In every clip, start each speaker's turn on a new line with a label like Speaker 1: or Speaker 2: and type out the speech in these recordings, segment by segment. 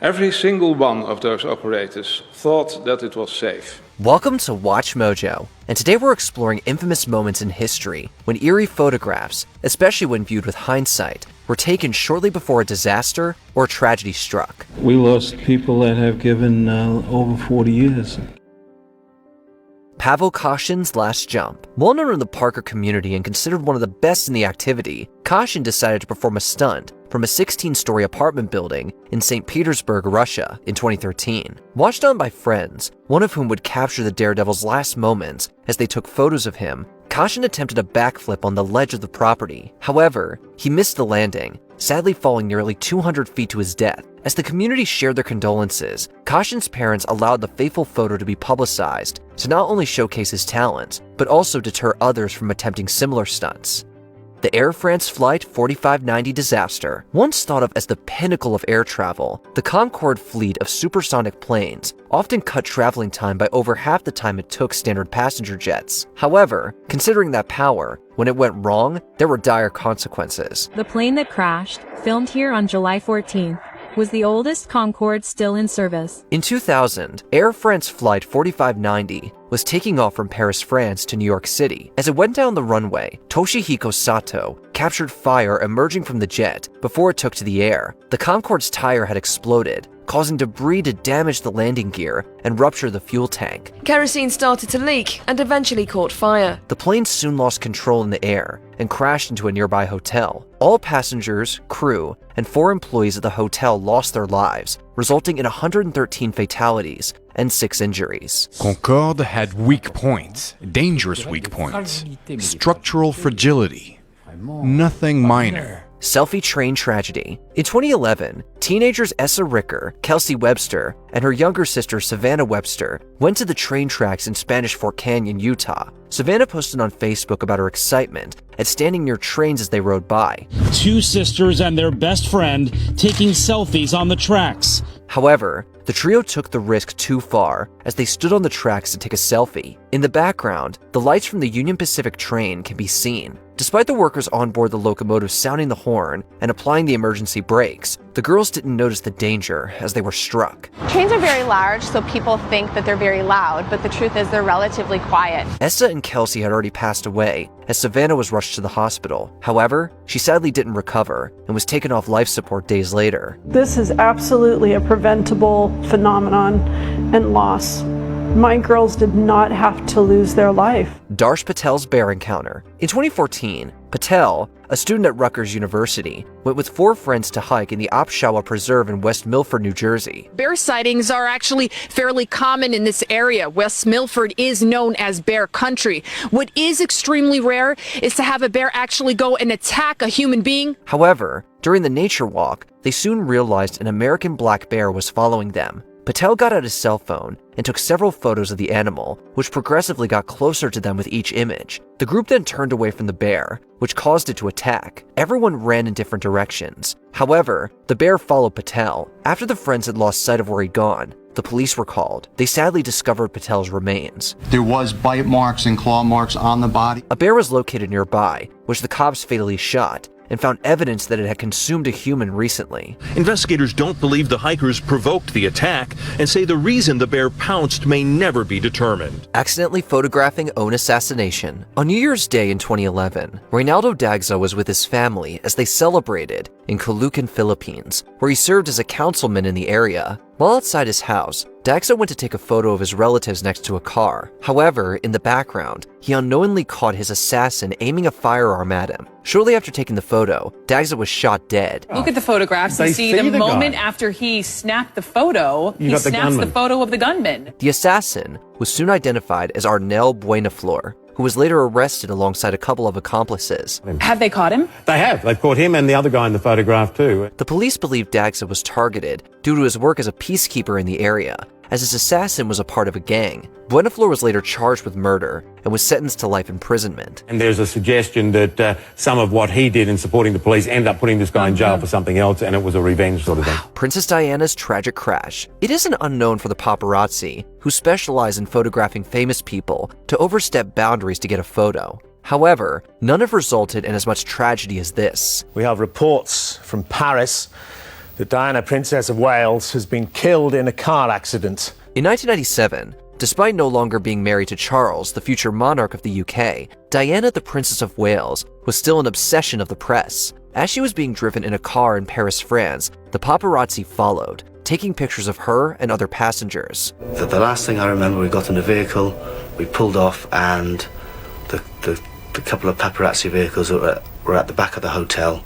Speaker 1: Every single one of those operators thought that it was safe.
Speaker 2: Welcome to Watch Mojo, and today we're exploring infamous moments in history when eerie photographs, especially when viewed with hindsight, were taken shortly before a disaster or a tragedy struck.
Speaker 3: We lost people that have given over 40 years.
Speaker 2: Pavel Kashin's last jump. Well known in the Parker community and considered one of the best in the activity, Kashin decided to perform a stunt from a 16-story apartment building in St. Petersburg, Russia in 2013. Watched on by friends, one of whom would capture the daredevil's last moments as they took photos of him, Kashin attempted a backflip on the ledge of the property. However, he missed the landing, sadly falling nearly 200 feet to his death. As the community shared their condolences, Kashin's parents allowed the fateful photo to be publicized to not only showcase his talents, but also deter others from attempting similar stunts. The Air France Flight 4590 disaster, once thought of as the pinnacle of air travel, the Concorde fleet of supersonic planes often cut traveling time by over half the time it took standard passenger jets. However, considering that power, when it went wrong, there were dire consequences.
Speaker 4: The plane that crashed, filmed here on July 14th, was the oldest Concorde still in service.
Speaker 2: In 2000, Air France Flight 4590 was taking off from Paris, France to New York City. As it went down the runway, Toshihiko Sato captured fire emerging from the jet before it took to the air. The Concorde's tire had exploded, causing debris to damage the landing gear and rupture the fuel tank.
Speaker 5: Kerosene started to leak and eventually caught fire.
Speaker 2: The plane soon lost control in the air and crashed into a nearby hotel. All passengers, crew, and 4 employees at the hotel lost their lives, resulting in 113 fatalities and 6 injuries.
Speaker 6: Concorde had weak points, dangerous weak points, structural fragility, nothing minor.
Speaker 2: Selfie train tragedy. In 2011, teenagers Essa Ricker, Kelsey Webster, and her younger sister Savannah Webster went to the train tracks in Spanish Fork Canyon, Utah. Savannah posted on Facebook about her excitement at standing near trains as they rode by.
Speaker 7: 2 sisters and their best friend taking selfies on the tracks.
Speaker 2: However, the trio took the risk too far as they stood on the tracks to take a selfie. In the background, the lights from the Union Pacific train can be seen. Despite the workers on board the locomotive sounding the horn and applying the emergency brakes, the girls didn't notice the danger as they were struck.
Speaker 8: Trains are very large, so people think that they're very loud, but the truth is they're relatively quiet.
Speaker 2: Essa and Kelsey had already passed away as Savannah was rushed to the hospital. However, she sadly didn't recover and was taken off life support days later.
Speaker 9: This is absolutely a preventable phenomenon and loss. My girls did not have to lose their life.
Speaker 2: Darsh Patel's bear encounter. In 2014, Patel, a student at Rutgers University, went with 4 friends to hike in the Opshawa Preserve in West Milford, New Jersey.
Speaker 10: Bear sightings are actually fairly common in this area. West Milford is known as bear country. What is extremely rare is to have a bear actually go and attack a human being.
Speaker 2: However, during the nature walk, they soon realized an American black bear was following them. Patel got out his cell phone and took several photos of the animal, which progressively got closer to them with each image. The group then turned away from the bear, which caused it to attack. Everyone ran in different directions. However, the bear followed Patel. After the friends had lost sight of where he'd gone, the police were called. They sadly discovered Patel's remains.
Speaker 11: There was bite marks and claw marks on the body.
Speaker 2: A bear was located nearby, which the cops fatally shot, and found evidence that it had consumed a human recently.
Speaker 12: Investigators don't believe the hikers provoked the attack and say the reason the bear pounced may never be determined.
Speaker 2: Accidentally photographing own assassination. On New Year's Day in 2011, Reynaldo Dagza was with his family as they celebrated in Caloocan, Philippines, where he served as a councilman in the area. While outside his house, Dagza went to take a photo of his relatives next to a car. However, in the background, he unknowingly caught his assassin aiming a firearm at him. Shortly after taking the photo, Dagza was shot dead.
Speaker 13: Look at the photographs. You see the moment after he snapped the photo, he snaps the photo of the gunman.
Speaker 2: The assassin was soon identified as Arnel Buenaflor, who was later arrested alongside a couple of accomplices.
Speaker 13: Have they caught him?
Speaker 14: They have. They've caught him and the other guy in the photograph too.
Speaker 2: The police believe Dagza was targeted due to his work as a peacekeeper in the area, as his assassin was a part of a gang. Buenaflor was later charged with murder and was sentenced to life imprisonment.
Speaker 14: And there's a suggestion that some of what he did in supporting the police ended up putting this guy in jail for something else, and it was a revenge sort of thing.
Speaker 2: Princess Diana's tragic crash. It isn't unknown for the paparazzi, who specialize in photographing famous people, to overstep boundaries to get a photo. However, none have resulted in as much tragedy as this.
Speaker 15: We have reports from Paris that Diana, Princess of Wales, has been killed in a car accident.
Speaker 2: In 1997, despite no longer being married to Charles, the future monarch of the UK, Diana, the Princess of Wales, was still an obsession of the press. As she was being driven in a car in Paris, France, the paparazzi followed, taking pictures of her and other passengers.
Speaker 16: The last thing I remember, we got in a vehicle, we pulled off, and the couple of paparazzi vehicles that were at the back of the hotel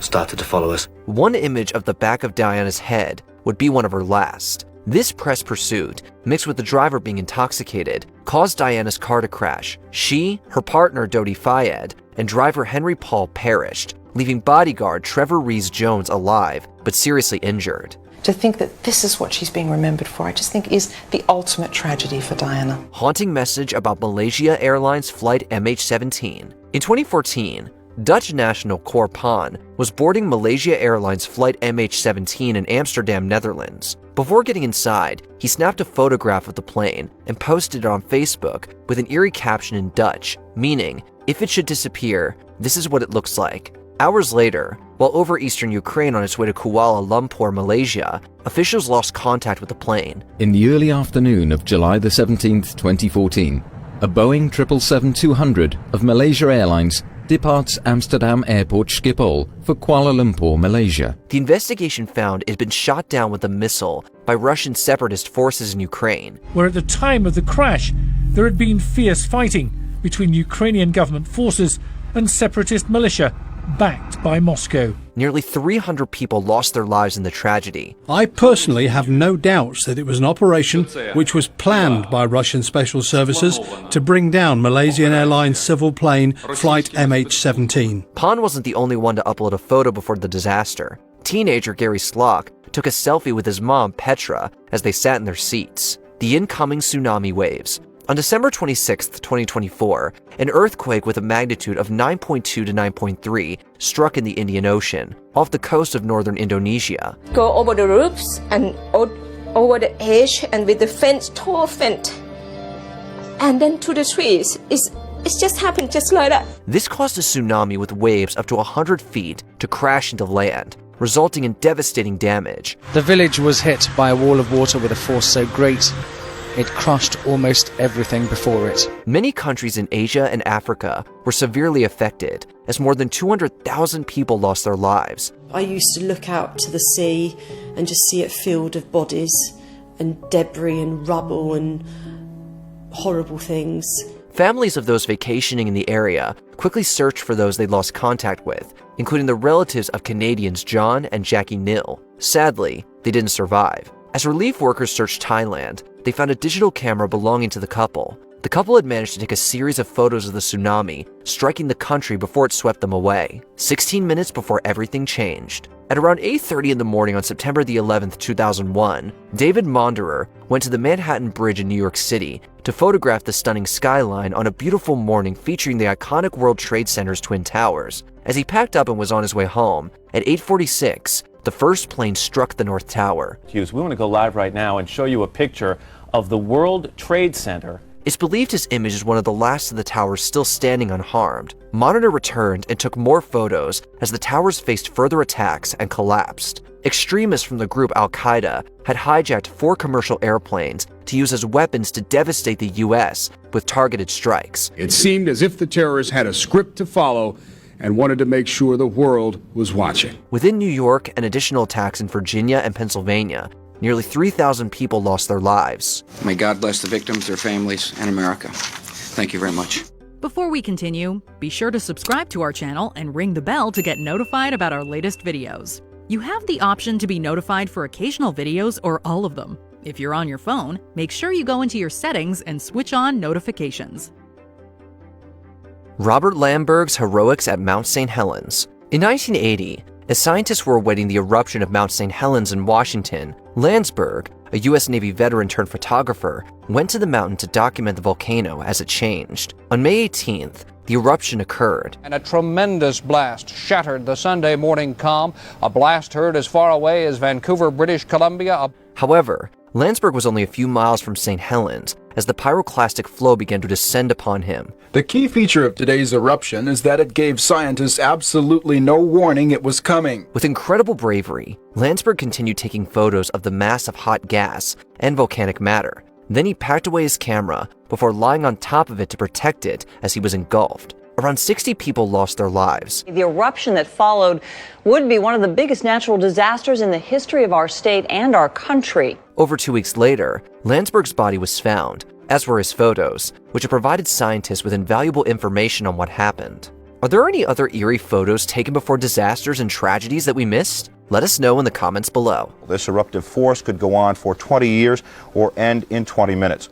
Speaker 16: started to follow us.
Speaker 2: One image of the back of Diana's head would be one of her last. This press pursuit, mixed with the driver being intoxicated, caused Diana's car to crash. She, her partner Dodi Fayed, and driver Henry Paul perished, leaving bodyguard Trevor Rees-Jones alive, but seriously injured.
Speaker 17: To think that this is what she's being remembered for, I just think is the ultimate tragedy for Diana.
Speaker 2: Haunting message about Malaysia Airlines flight MH17. In 2014, Dutch national Cor Pan was boarding Malaysia Airlines flight MH17 in Amsterdam, Netherlands. Before getting inside, he snapped a photograph of the plane and posted it on Facebook with an eerie caption in Dutch, meaning, "If it should disappear, this is what it looks like." Hours later, while over eastern Ukraine on its way to Kuala Lumpur, Malaysia, officials lost contact with the plane.
Speaker 18: In the early afternoon of July the 17th, 2014, a Boeing 777-200 of Malaysia Airlines departs Amsterdam Airport Schiphol for Kuala Lumpur, Malaysia.
Speaker 2: The investigation found it had been shot down with a missile by Russian separatist forces in Ukraine.
Speaker 19: Where at the time of the crash, there had been fierce fighting between Ukrainian government forces and separatist militia backed by Moscow.
Speaker 2: Nearly 300 people lost their lives in the tragedy.
Speaker 20: I personally have no doubts that it was an operation which was planned by Russian special services to bring down Malaysian Airlines civil plane flight MH17.
Speaker 2: Pan wasn't the only one to upload a photo before the disaster. Teenager Gary Slock took a selfie with his mom, Petra, as they sat in their seats. The incoming tsunami waves. On December 26, 2024, an earthquake with a magnitude of 9.2 to 9.3 struck in the Indian Ocean, off the coast of northern Indonesia.
Speaker 21: Go over the roofs and over the edge and with the fence, tall fence, and then to the trees. It's just happened just like that.
Speaker 2: This caused a tsunami with waves up to 100 feet to crash into land, resulting in devastating damage.
Speaker 22: The village was hit by a wall of water with a force so great it crushed almost everything before it.
Speaker 2: Many countries in Asia and Africa were severely affected, as more than 200,000 people lost their lives.
Speaker 23: I used to look out to the sea and just see it filled of bodies and debris and rubble and horrible things.
Speaker 2: Families of those vacationing in the area quickly searched for those they'd lost contact with, including the relatives of Canadians John and Jackie Nill. Sadly, they didn't survive. As relief workers searched Thailand, they found a digital camera belonging to the couple. The couple had managed to take a series of photos of the tsunami, striking the country before it swept them away. 16 minutes before everything changed. At around 8:30 in the morning on September the 11th, 2001, David Monderer went to the Manhattan Bridge in New York City to photograph the stunning skyline on a beautiful morning featuring the iconic World Trade Center's Twin Towers. As he packed up and was on his way home, at 8:46, the first plane struck the North Tower.
Speaker 24: We want to go live right now and show you a picture of the World Trade Center.
Speaker 2: It's believed his image is one of the last of the towers still standing unharmed. Monitor returned and took more photos as the towers faced further attacks and collapsed. Extremists from the group Al-Qaeda had hijacked 4 commercial airplanes to use as weapons to devastate the U.S. with targeted strikes.
Speaker 25: It seemed as if the terrorists had a script to follow and wanted to make sure the world was watching.
Speaker 2: Within New York and additional attacks in Virginia and Pennsylvania, nearly 3,000 people lost their lives.
Speaker 26: May God bless the victims, their families, and America. Thank you very much.
Speaker 27: Before we continue, be sure to subscribe to our channel and ring the bell to get notified about our latest videos. You have the option to be notified for occasional videos or all of them. If you're on your phone, make sure you go into your settings and switch on notifications.
Speaker 2: Robert Lamberg's heroics at Mount St. Helens. In 1980, as scientists were awaiting the eruption of Mount St. Helens in Washington, Landsberg, a U.S. Navy veteran turned photographer, went to the mountain to document the volcano as it changed. On May 18th, the eruption occurred.
Speaker 28: And a tremendous blast shattered the Sunday morning calm, a blast heard as far away as Vancouver, British Columbia.
Speaker 2: However, Landsberg was only a few miles from St. Helens as the pyroclastic flow began to descend upon him.
Speaker 1: The key feature of today's eruption is that it gave scientists absolutely no warning it was coming.
Speaker 2: With incredible bravery, Landsberg continued taking photos of the mass of hot gas and volcanic matter. Then he packed away his camera before lying on top of it to protect it as he was engulfed. Around 60 people lost their lives.
Speaker 3: The eruption that followed would be one of the biggest natural disasters in the history of our state and our country.
Speaker 2: Over 2 weeks later, Landsberg's body was found, as were his photos, which have provided scientists with invaluable information on what happened. Are there any other eerie photos taken before disasters and tragedies that we missed? Let us know in the comments below.
Speaker 4: This eruptive force could go on for 20 years or end in 20 minutes.